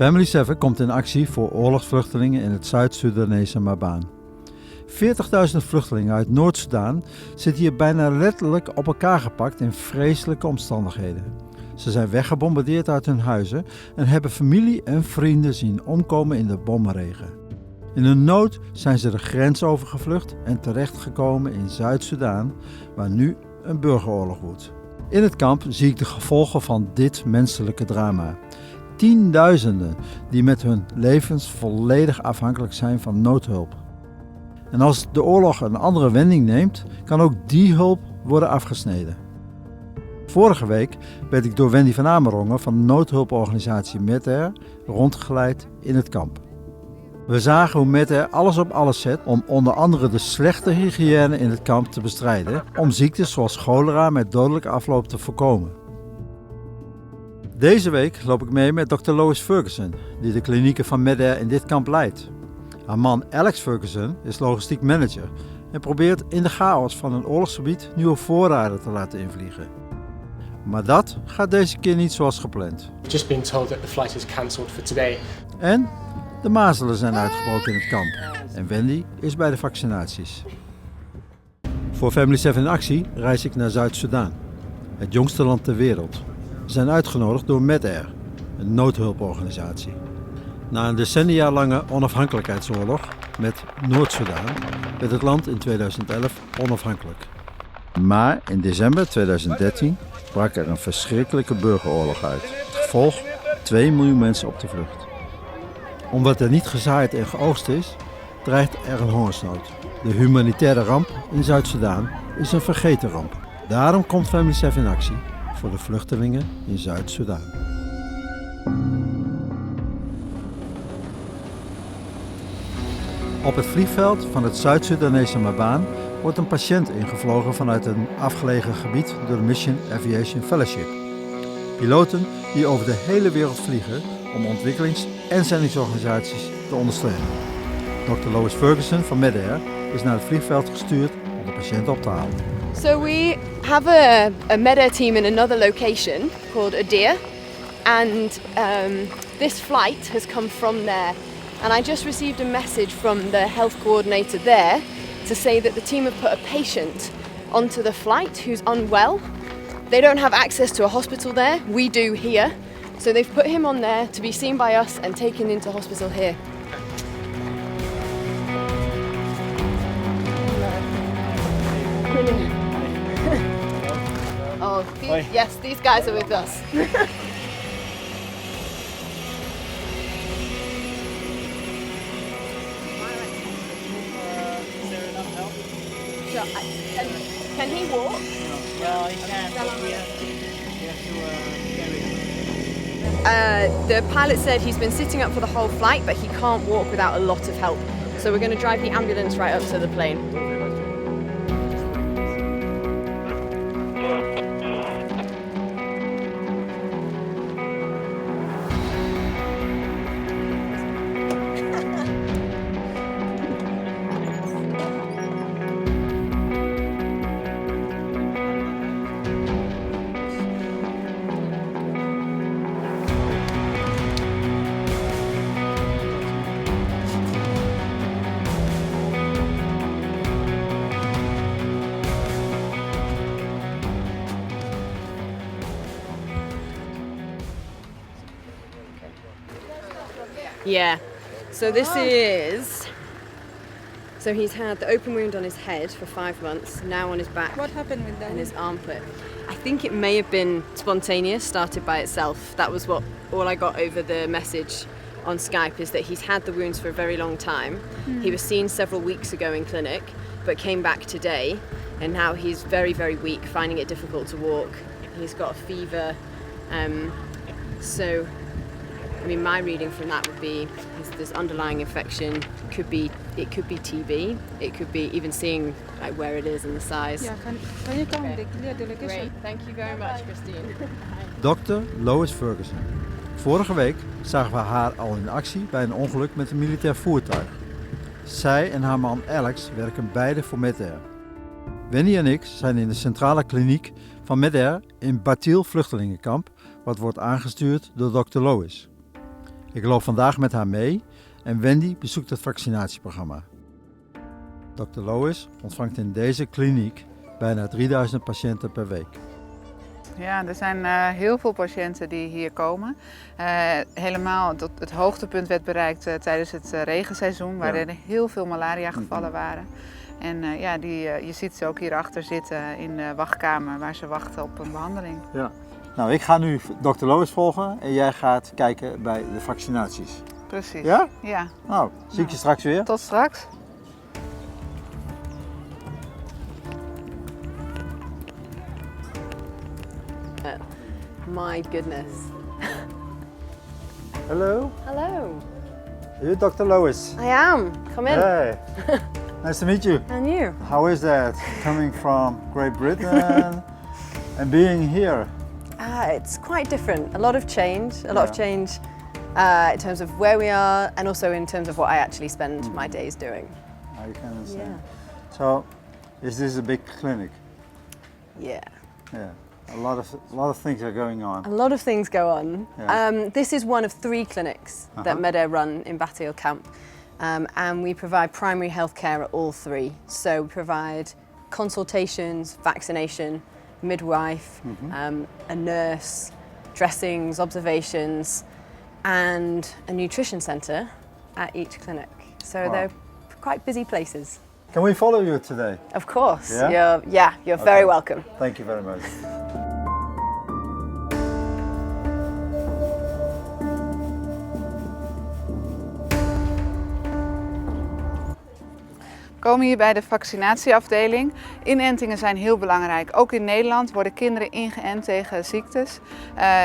Family7 komt in actie voor oorlogsvluchtelingen in het Zuid-Sudanese Maban. 40.000 vluchtelingen uit Noord-Sudan zitten hier bijna letterlijk op elkaar gepakt in vreselijke omstandigheden. Ze zijn weggebombardeerd uit hun huizen en hebben familie en vrienden zien omkomen in de bommenregen. In hun nood zijn ze de grens overgevlucht en terechtgekomen in Zuid-Sudan, waar nu een burgeroorlog woedt. In het kamp zie ik de gevolgen van dit menselijke drama. Tienduizenden die met hun levens volledig afhankelijk zijn van noodhulp. En als de oorlog een andere wending neemt, kan ook die hulp worden afgesneden. Vorige week werd ik door Wendy van Amerongen van de noodhulporganisatie Medair rondgeleid in het kamp. We zagen hoe Medair alles op alles zet om onder andere de slechte hygiëne in het kamp te bestrijden, om ziektes zoals cholera met dodelijke afloop te voorkomen. Deze week loop ik mee met dokter Lois Fergusson, die de klinieken van Medair in dit kamp leidt. Haar man Alex Fergusson is logistiek manager en probeert in de chaos van een oorlogsgebied nieuwe voorraden te laten invliegen. Maar dat gaat deze keer niet zoals gepland. Just been told that the flight is cancelled for today. En de mazelen zijn uitgebroken in het kamp en Wendy is bij de vaccinaties. Voor Family7 in actie reis ik naar Zuid-Sudan, het jongste land ter wereld. We zijn uitgenodigd door Medair, een noodhulporganisatie. Na een decennia lange onafhankelijkheidsoorlog met Noord-Sudan werd het land in 2011 onafhankelijk. Maar in december 2013 brak er een verschrikkelijke burgeroorlog uit. Het gevolg: 2 miljoen mensen op de vlucht. Omdat er niet gezaaid en geoogst is, dreigt er een hongersnood. De humanitaire ramp in Zuid-Sudan is een vergeten ramp. Daarom komt Family7 in actie voor de vluchtelingen in Zuid-Sudan. Op het vliegveld van het Zuid-Sudanese Maban wordt een patiënt ingevlogen vanuit een afgelegen gebied door de Mission Aviation Fellowship. Piloten die over de hele wereld vliegen om ontwikkelings- en zendingsorganisaties te ondersteunen. Dokter Lois Fergusson van Medair is naar het vliegveld gestuurd om de patiënt op te halen. So we have a Medair team in another location called Medair, and this flight has come from there. And I just received a message from the health coordinator there to say that the team have put a patient onto the flight who's unwell. They don't have access to a hospital there, we do here. So they've put him on there to be seen by us and taken into hospital here. Oh, yes, these guys are with us. Can he walk? Yeah, he can. We have to carry him. The pilot said he's been sitting up for the whole flight, but he can't walk without a lot of help. So we're going to drive the ambulance right up to the plane. Yeah, so this is, so he's had the open wound on his head for 5 months, now on his back. What happened with that? And his armpit. I think it may have been spontaneous, started by itself. That was what all I got over the message on Skype, is that he's had the wounds for a very long time. He was seen several weeks ago in clinic, but came back today, and now he's very, very weak, finding it difficult to walk. He's got a fever, so I mean, my reading from that would be this underlying infection. It could be TB. It could be even seeing like where it is and the size. Yeah, can you come clear the location? Great, thank you very much, Christine. Dokter Lois Fergusson. Vorige week zagen we haar al in actie bij een ongeluk met een militair voertuig. Zij en haar man Alex werken beide voor Medair. Wendy en ik zijn in de centrale kliniek van Medair in Batil vluchtelingenkamp, wat wordt aangestuurd door dokter Lois. Ik loop vandaag met haar mee en Wendy bezoekt het vaccinatieprogramma. Dokter Lois ontvangt in deze kliniek bijna 3000 patiënten per week. Ja, er zijn heel veel patiënten die hier komen. Helemaal het hoogtepunt werd bereikt tijdens het regenseizoen, waarin er heel veel malaria-gevallen waren. En je ziet ze ook hierachter zitten in de wachtkamer waar ze wachten op een behandeling. Ja. Nou, ik ga nu dokter Lois volgen en jij gaat kijken bij de vaccinaties. Precies. Ja? Ja. Nou, zie ik je straks weer. Tot straks. My goodness. Hello, Hello. you're Dr. Lois. I am. Come in. Hey, nice to meet you. And you? How is that, coming from Great Britain and being here? It's quite different. A lot of change. A lot of change in terms of where we are and also in terms of what I actually spend my days doing. I can understand. Yeah. So, is this a big clinic? Yeah. Yeah. A lot of things are going on. A lot of things go on. Yeah. This is one of 3 clinics that Medair run in Batil Camp, and we provide primary health care at all 3. So we provide consultations, vaccination, midwife, a nurse, dressings, observations, and a nutrition centre at each clinic. So they're quite busy places. Can we follow you today? Of course. Yeah? You're very welcome. Thank you very much. We komen hier bij de vaccinatieafdeling. Inentingen zijn heel belangrijk. Ook in Nederland worden kinderen ingeënt tegen ziektes.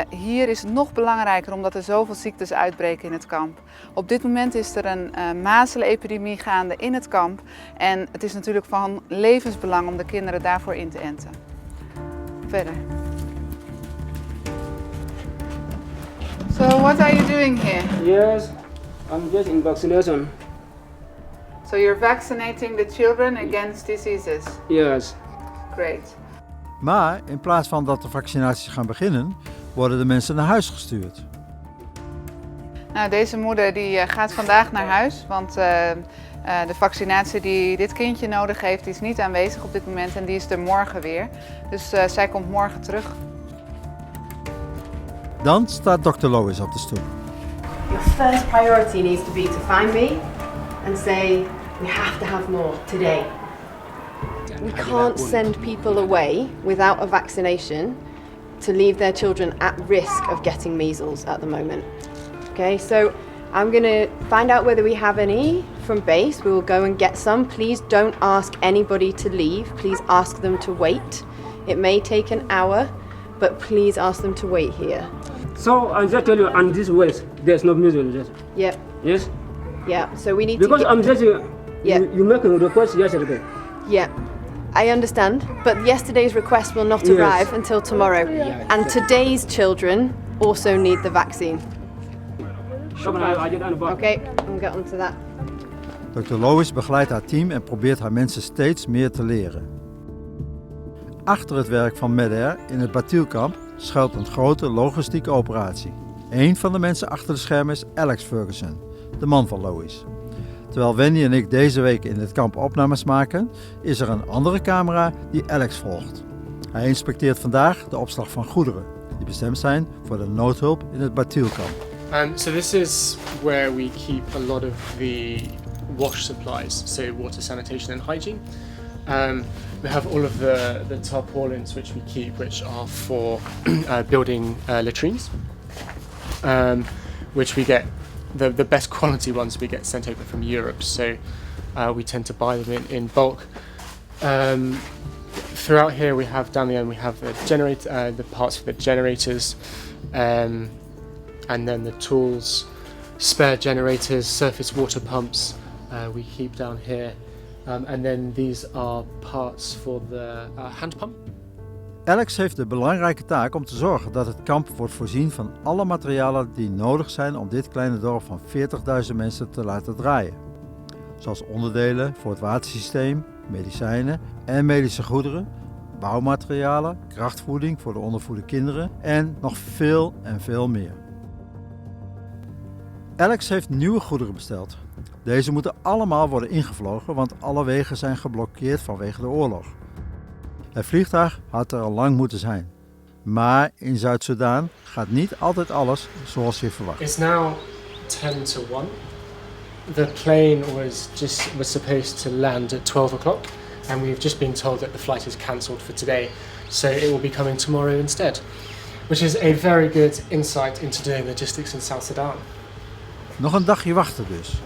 Hier is het nog belangrijker omdat er zoveel ziektes uitbreken in het kamp. Op dit moment is er een mazelenepidemie gaande in het kamp. En het is natuurlijk van levensbelang om de kinderen daarvoor in te enten. Verder. So what are you doing here? Yes, I'm just in vaccination. So you're vaccinating the children against diseases? Yes. Great. Maar in plaats van dat de vaccinaties gaan beginnen, worden de mensen naar huis gestuurd. Nou, deze moeder die gaat vandaag naar huis, want de vaccinatie die dit kindje nodig heeft, die is niet aanwezig op dit moment en die is er morgen weer. Dus zij komt morgen terug. Dan staat dokter Lois op de stoep. Your first priority needs to be to find me and say, we have to have more today. We can't send people away without a vaccination to leave their children at risk of getting measles at the moment. Okay, so I'm going to find out whether we have any from base. We will go and get some. Please don't ask anybody to leave. Please ask them to wait. It may take an hour, but please ask them to wait here. So I just tell you, on this ways, there's no measles. Yes. Yep. Yes. Yeah. So we need Because to. I'm just you make a request yesterday. Yeah. I understand, but yesterday's request will not arrive until tomorrow. And today's children also need the vaccine. Okay, we'll get on to that. Dr. Lois begeleidt haar team en probeert haar mensen steeds meer te leren. Achter het werk van Medair in het Batil Camp schuilt een grote logistieke operatie. Eén van de mensen achter de schermen is Alex Fergusson, de man van Lois. Terwijl Wendy en ik deze week in het kamp opnames maken, is er een andere camera die Alex volgt. Hij inspecteert vandaag de opslag van goederen, die bestemd zijn voor de noodhulp in het Batil Camp. So this is where we keep a lot of the wash supplies, so water, sanitation and hygiene. We have all of the tarpaulins which we keep, which are for building latrines, which we get, the best quality ones we get sent over from Europe, so we tend to buy them in bulk. Throughout here we have, down the end we have the parts for the generators, and then the tools, spare generators, surface water pumps we keep down here. And then these are parts for the hand pump. Alex heeft de belangrijke taak om te zorgen dat het kamp wordt voorzien van alle materialen die nodig zijn om dit kleine dorp van 40.000 mensen te laten draaien. Zoals onderdelen voor het watersysteem, medicijnen en medische goederen, bouwmaterialen, krachtvoeding voor de ondervoede kinderen en nog veel en veel meer. Alex heeft nieuwe goederen besteld. Deze moeten allemaal worden ingevlogen, want alle wegen zijn geblokkeerd vanwege de oorlog. Het vliegtuig had er al lang moeten zijn. Maar in Zuid-Soedan gaat niet altijd alles zoals je verwacht. It's now 10 to 1. The plane was supposed to land at 12 o'clock, and we've just been told that the flight is cancelled for today, so it will be coming tomorrow instead, which is a very good insight into doing logistics in South Sudan. Nog een dagje wachten dus.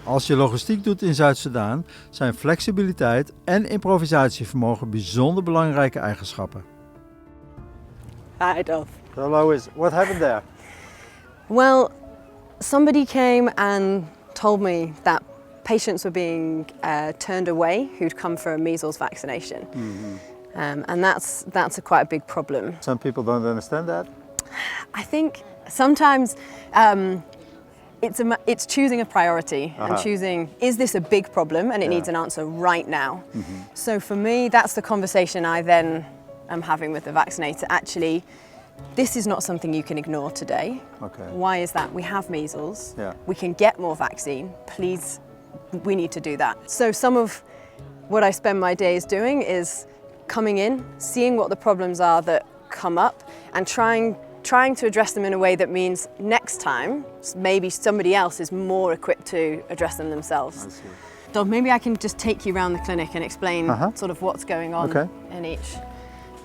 Als je logistiek doet in Zuid-Soedan zijn flexibiliteit en improvisatievermogen bijzonder belangrijke eigenschappen. Hi, Dolph. So Lois, what happened there? Well, somebody came and told me that patients were being turned away who'd come for a measles vaccination. And that's quite a big problem. Some people don't understand that. I think sometimes it's choosing a priority and choosing, is this a big problem and it needs an answer right now? So for me, that's the conversation I then am having with the vaccinator. Actually, this is not something you can ignore today. Okay. Why is that? We have measles. Yeah. We can get more vaccine. Please, we need to do that. So some of what I spend my days doing is coming in, seeing what the problems are that come up and trying to address them in a way that means next time maybe somebody else is more equipped to address them themselves. I see. So maybe I can just take you around the clinic and explain sort of what's going on in each.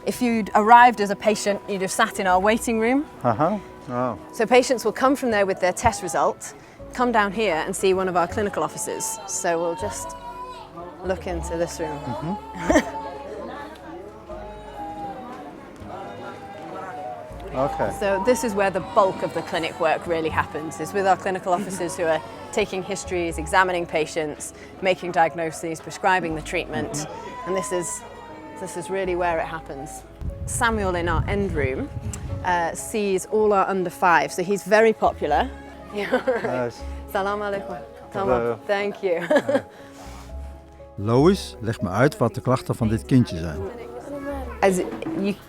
If you'd arrived as a patient, you'd have sat in our waiting room. Oh. So patients will come from there with their test result, come down here and see one of our clinical officers. So we'll just look into this room. Okay. So this is where the bulk of the clinic work really happens, is with our clinical officers who are taking histories, examining patients, making diagnoses, prescribing the treatment. And this is really where it happens. Samuel in our end room sees all our under 5, so he's very popular. Nice. Salam alaikum. Hello. Thank you. Lois legt me uit wat de klachten van dit kindje zijn.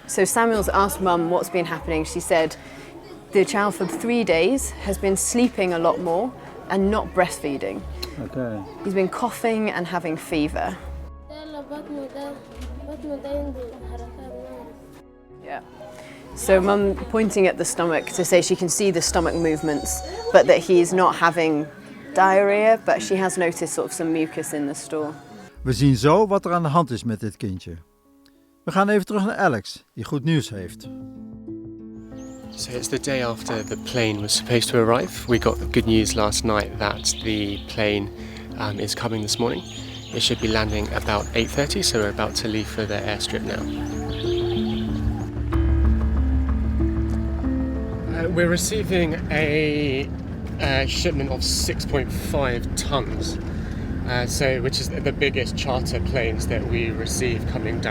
So Samuel's asked Mum what's been happening. She said the child for 3 days has been sleeping a lot more and not breastfeeding. Okay. He's been coughing and having fever. Yeah. So Mum pointing at the stomach to say she can see the stomach movements, but that he's not having diarrhea, but she has noticed sort of some mucus in the stool. We zien zo wat er aan de hand is met dit kindje. We gaan even terug naar Alex, die goed nieuws heeft. So it's the day after the plane was supposed to arrive. We got the good news last night that the plane is coming this morning. It should be landing about 8:30, so we're about to leave for the airstrip now. We're receiving a shipment of 6.5 tons, which is the biggest charter planes that we receive coming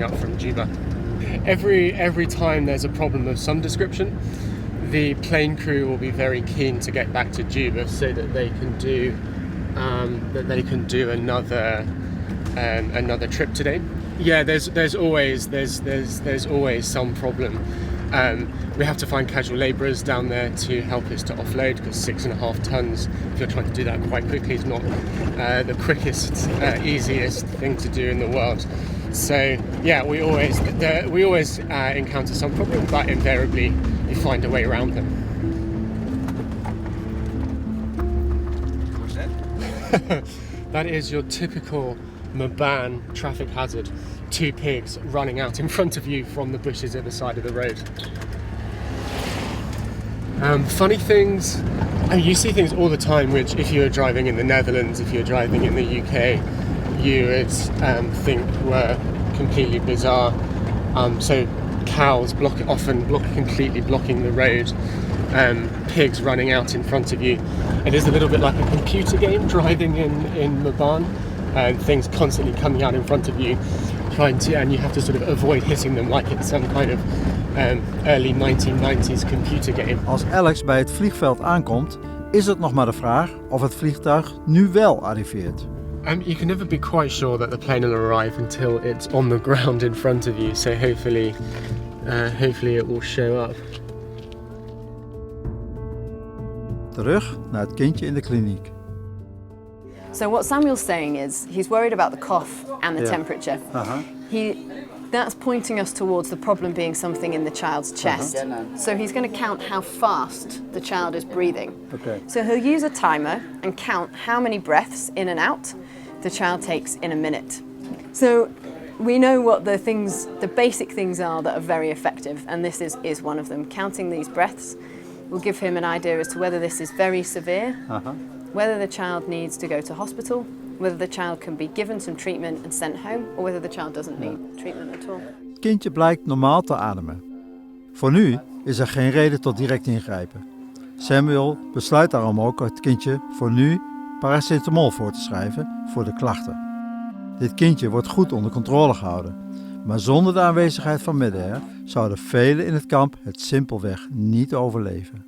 up from Juba. Every time there's a problem of some description, the plane crew will be very keen to get back to Juba so that they can do another trip today. Yeah, there's always some problem. We have to find casual labourers down there to help us to offload, because 6.5 tons, if you're trying to do that quite quickly, is not the quickest, easiest thing to do in the world. So yeah, we always encounter some problem, but invariably you find a way around them. What's that? That is your typical Maban traffic hazard. 2 pigs running out in front of you from the bushes at the side of the road. Funny things, you see things all the time which, if you were driving in the Netherlands, if you were driving in the UK, you would think were completely bizarre. So cows completely blocking the road, pigs running out in front of you. It is a little bit like a computer game, driving in Maban, things constantly coming out in front of you, and you have to sort of avoid hitting them like it's some kind of early 1990s computer game. Als Alex bij het vliegveld aankomt, is het nog maar de vraag of het vliegtuig nu wel arriveert. You can never be quite sure that the plane will arrive until it's on the ground in front of you, so hopefully it will show up. Terug naar het kindje in de kliniek. So what Samuel's saying is he's worried about the cough and the temperature. That's pointing us towards the problem being something in the child's chest. So he's going to count how fast the child is breathing. Okay. So he'll use a timer and count how many breaths in and out the child takes in a minute. So we know what the basic things are that are very effective, and this is one of them. Counting these breaths will give him an idea as to whether this is very severe, whether the child needs to go to hospital, whether the child can be given some treatment and sent home, or whether the child doesn't need treatment at all. Het kindje blijkt normaal te ademen. Voor nu is er geen reden tot direct ingrijpen. Samuel besluit daarom ook het kindje voor nu paracetamol voor te schrijven voor de klachten. Dit kindje wordt goed onder controle gehouden, maar zonder de aanwezigheid van Medair zouden velen in het kamp het simpelweg niet overleven.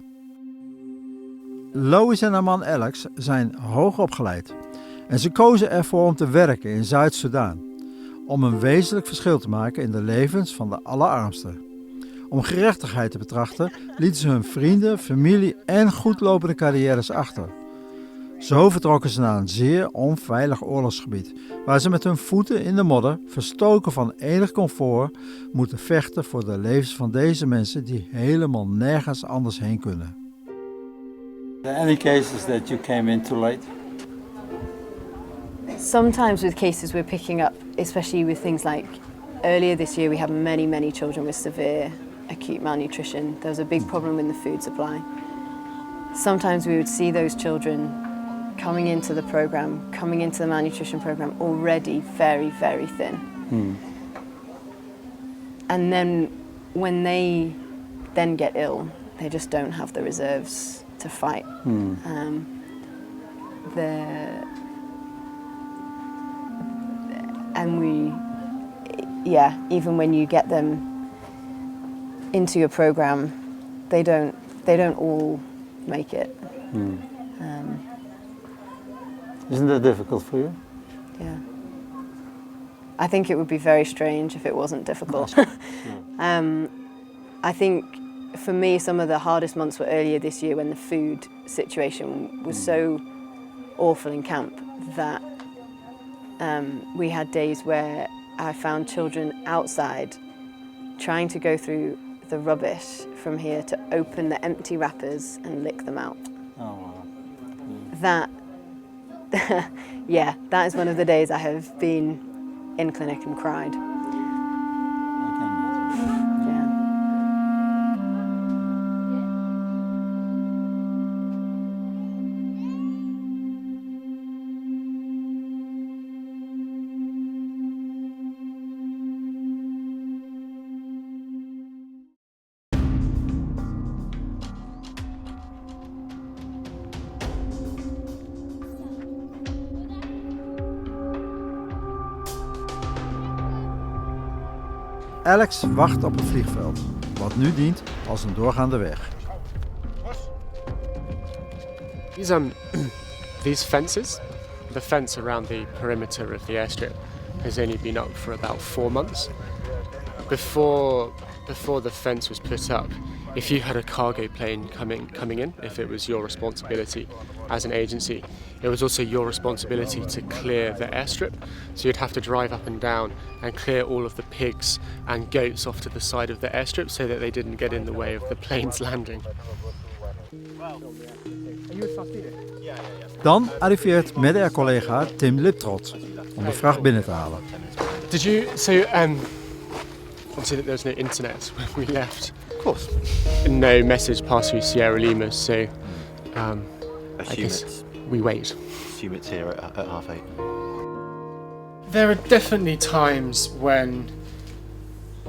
Lois en haar man Alex zijn hoog opgeleid en ze kozen ervoor om te werken in Zuid-Sudan, om een wezenlijk verschil te maken in de levens van de allerarmsten. Om gerechtigheid te betrachten lieten ze hun vrienden, familie en goedlopende carrières achter. Zo vertrokken ze naar een zeer onveilig oorlogsgebied, waar ze met hun voeten in de modder, verstoken van enig comfort, moeten vechten voor de levens van deze mensen die helemaal nergens anders heen kunnen. Are there any cases that you came in too late? Sometimes with cases we're picking up, especially with things like earlier this year we had many children with severe acute malnutrition. There was a big problem in the food supply. Sometimes we would see those children coming into the program, coming into the malnutrition program already very thin. And then when they then get ill, they just don't have the reserves to fight. Even when you get them into your program, they don't all make it. Isn't that difficult for you? Yeah. I think it would be very strange if it wasn't difficult. I think for me some of the hardest months were earlier this year when the food situation was so awful in camp that we had days where I found children outside trying to go through the rubbish from here to open the empty wrappers and lick them out. Oh, wow. That is one of the days I have been in clinic and cried. Alex wacht op het vliegveld, wat nu dient als een doorgaande weg. These fences, the fence around the perimeter of the airstrip has only been up for about 4 months. Before the fence was put up, if you had a cargo plane coming in, if it was your responsibility as an agency, it was also your responsibility to clear the airstrip. So you'd have to drive up and down and clear all of the pigs and goats off to the side of the airstrip so that they didn't get in the way of the plane's landing. Dan arriveert Medair-collega Tim Liptrot om de vracht binnen te halen. Did you, obviously there was no internet when we left. Of course. No message passed through Sierra Leone, so I guess we wait. Assume it's here at 8:30. There are definitely times when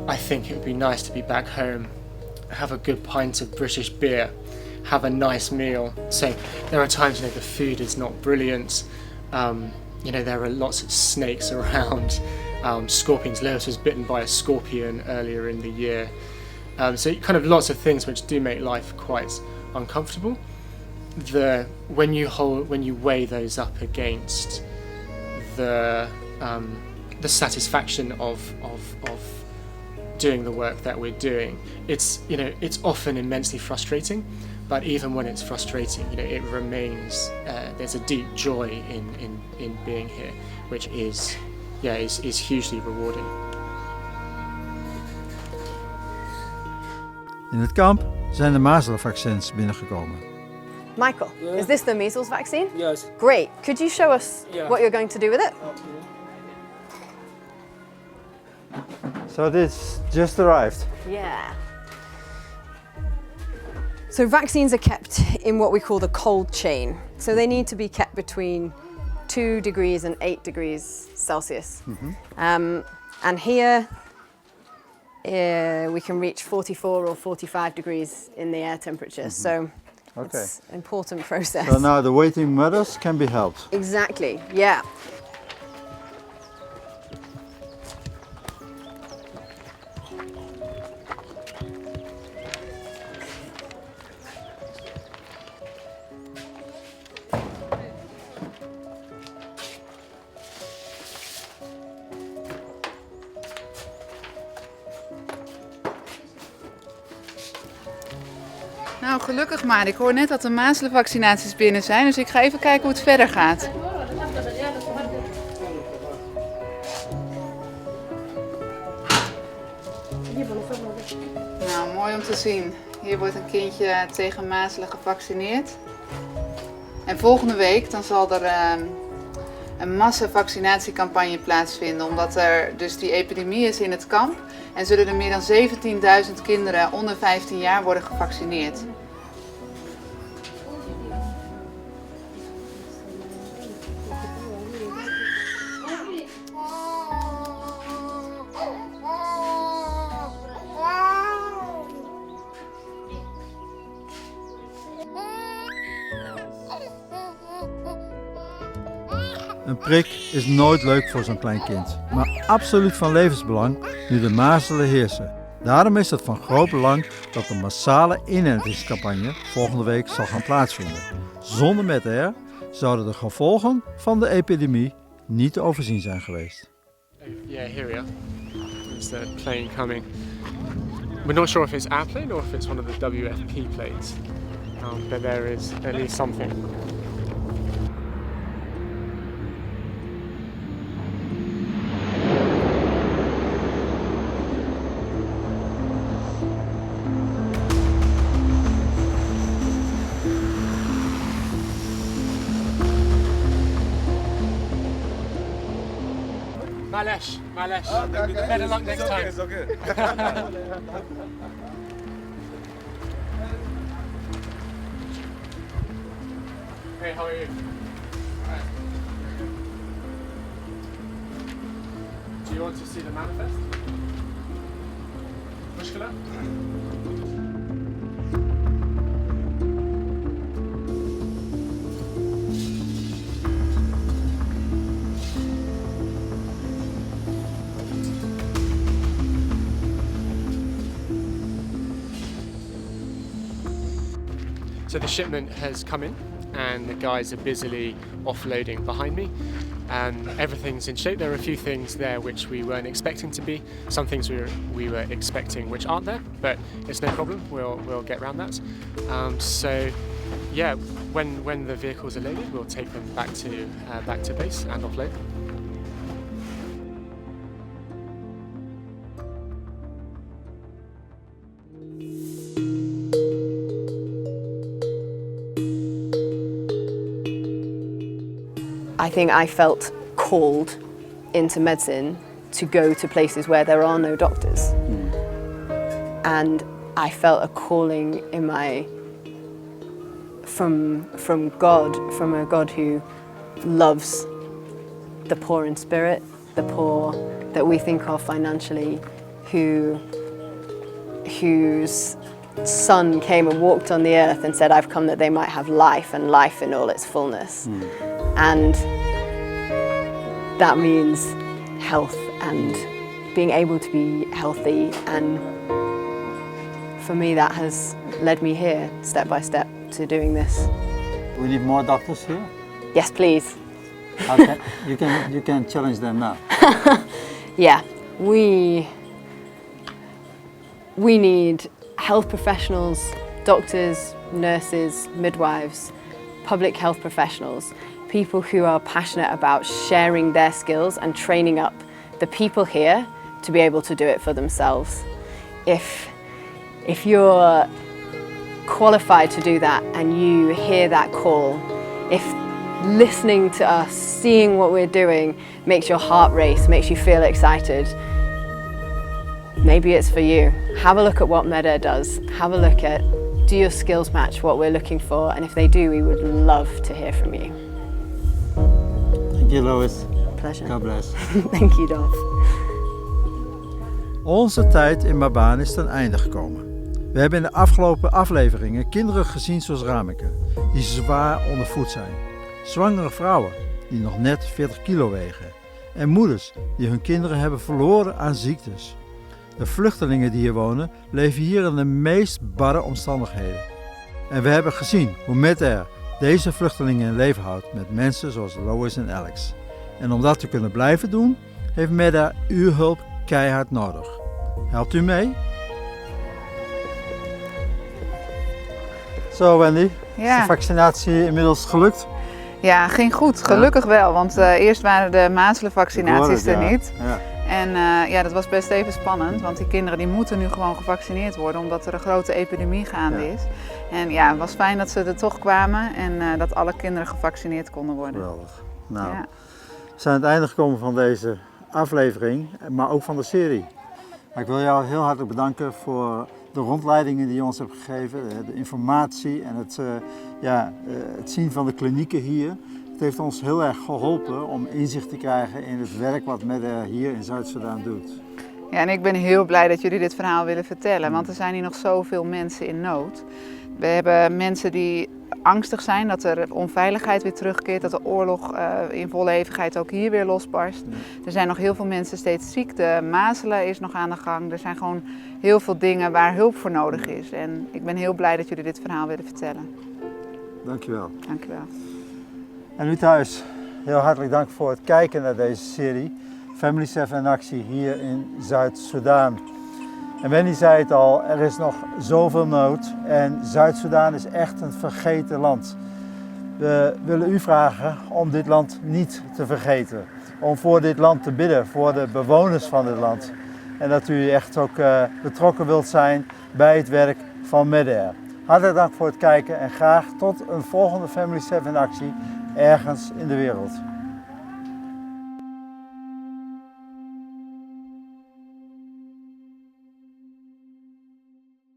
I think it would be nice to be back home, have a good pint of British beer, have a nice meal. So there are times, the food is not brilliant. There are lots of snakes around, scorpions. Lois was bitten by a scorpion earlier in the year. So kind of lots of things which do make life quite uncomfortable. When you weigh those up against the satisfaction of doing the work that we're doing, it's often immensely frustrating, but even when it's frustrating, it remains. There's a deep joy in being here, which is hugely rewarding. In het kamp zijn de mazelenvaccins binnengekomen. Michael, is this the measles vaccine? Yes. Great. Could you show us what you're going to do with it? So this just arrived. Yeah. So vaccines are kept in what we call the cold chain. So they need to be kept between 2 degrees and 8 degrees Celsius. And here we can reach 44 or 45 degrees in the air temperature. So it's an important process. So now the waiting mothers can be helped. Exactly, yeah. Nou, gelukkig maar. Ik hoor net dat de mazelenvaccinaties binnen zijn, dus ik ga even kijken hoe het verder gaat. Nou, mooi om te zien. Hier wordt een kindje tegen mazelen gevaccineerd. En volgende week dan zal er een massavaccinatiecampagne plaatsvinden, omdat er dus die epidemie is in het kamp. En zullen er meer dan 17.000 kinderen onder 15 jaar worden gevaccineerd. Een prik is nooit leuk voor zo'n klein kind, maar absoluut van levensbelang nu de mazelen heersen. Daarom is het van groot belang dat een massale inentingscampagne volgende week zal gaan plaatsvinden. Zonder Medair zouden de gevolgen van de epidemie niet te overzien zijn geweest. Yeah, here we are. There's the plane coming. We're not sure if it's our plane or if it's one of the WFP planes, but there is at least something. Malesh. Better luck next time. It's okay. Hey, how are you? Alright. Do you want to see the manifest? Mushkila? So the shipment has come in and the guys are busily offloading behind me. Everything's in shape. There are a few things there which we weren't expecting to be. Some things we were expecting which aren't there, but it's no problem. We'll get around that. So yeah, when the vehicles are loaded, we'll take them back to base and offload. I think I felt called into medicine to go to places where there are no doctors. And I felt a calling in from God, from a God who loves the poor in spirit, the poor that we think of financially, whose son came and walked on the earth and said, I've come that they might have life and life in all its fullness. And that means health and being able to be healthy, and for me that has led me here step by step to doing this. We need more doctors here? Yes, please. Okay. You can challenge them now. Yeah, we need health professionals, doctors, nurses, midwives, public health professionals, people who are passionate about sharing their skills and training up the people here to be able to do it for themselves. If you're qualified to do that and you hear that call, if listening to us, seeing what we're doing makes your heart race, makes you feel excited, maybe it's for you. Have a look at what Medair does. Have a look at, do your skills match what we're looking for? And if they do, we would love to hear from you. Thank you, Lois. Pleasure. God bless. Thank you, Dolph. Onze tijd in Maban is ten einde gekomen. We hebben in de afgelopen afleveringen kinderen gezien zoals Rameke, die zwaar ondervoed zijn. Zwangere vrouwen, die nog net 40 kilo wegen. En moeders, die hun kinderen hebben verloren aan ziektes. De vluchtelingen die hier wonen, leven hier in de meest barre omstandigheden. En we hebben gezien hoe Medair deze vluchtelingen in leven houdt met mensen zoals Lois en Alex. En om dat te kunnen blijven doen, heeft Medair uw hulp keihard nodig. Helpt u mee? Zo Wendy, is de vaccinatie inmiddels gelukt? Ja, ging goed. Gelukkig wel, want eerst waren de mazelenvaccinaties er niet. Ja. En ja, dat was best even spannend, want die kinderen die moeten nu gewoon gevaccineerd worden omdat er een grote epidemie gaande is. En ja, het was fijn dat ze er toch kwamen en dat alle kinderen gevaccineerd konden worden. Geweldig. Nou, Ja. we zijn aan het einde gekomen van deze aflevering, maar ook van de serie. Maar ik wil jou heel hartelijk bedanken voor de rondleidingen die je ons hebt gegeven, de informatie en het zien van de klinieken hier. Het heeft ons heel erg geholpen om inzicht te krijgen in het werk wat Medair hier in Zuid-Sudan doet. Ja, en ik ben heel blij dat jullie dit verhaal willen vertellen, want er zijn hier nog zoveel mensen in nood. We hebben mensen die angstig zijn dat er onveiligheid weer terugkeert, dat de oorlog in volle hevigheid ook hier weer losbarst. Er zijn nog heel veel mensen steeds ziek, de mazelen is nog aan de gang. Er zijn gewoon heel veel dingen waar hulp voor nodig is. En ik ben heel blij dat jullie dit verhaal willen vertellen. Dankjewel. Dankjewel. En u thuis, heel hartelijk dank voor het kijken naar deze serie Family7 in actie hier in Zuid-Soedan. En Wendy zei het al, er is nog zoveel nood en Zuid-Soedan is echt een vergeten land. We willen u vragen om dit land niet te vergeten. Om voor dit land te bidden, voor de bewoners van dit land. En dat u echt ook betrokken wilt zijn bij het werk van Medair. Hartelijk dank voor het kijken en graag tot een volgende Family7 in actie ergens in de wereld.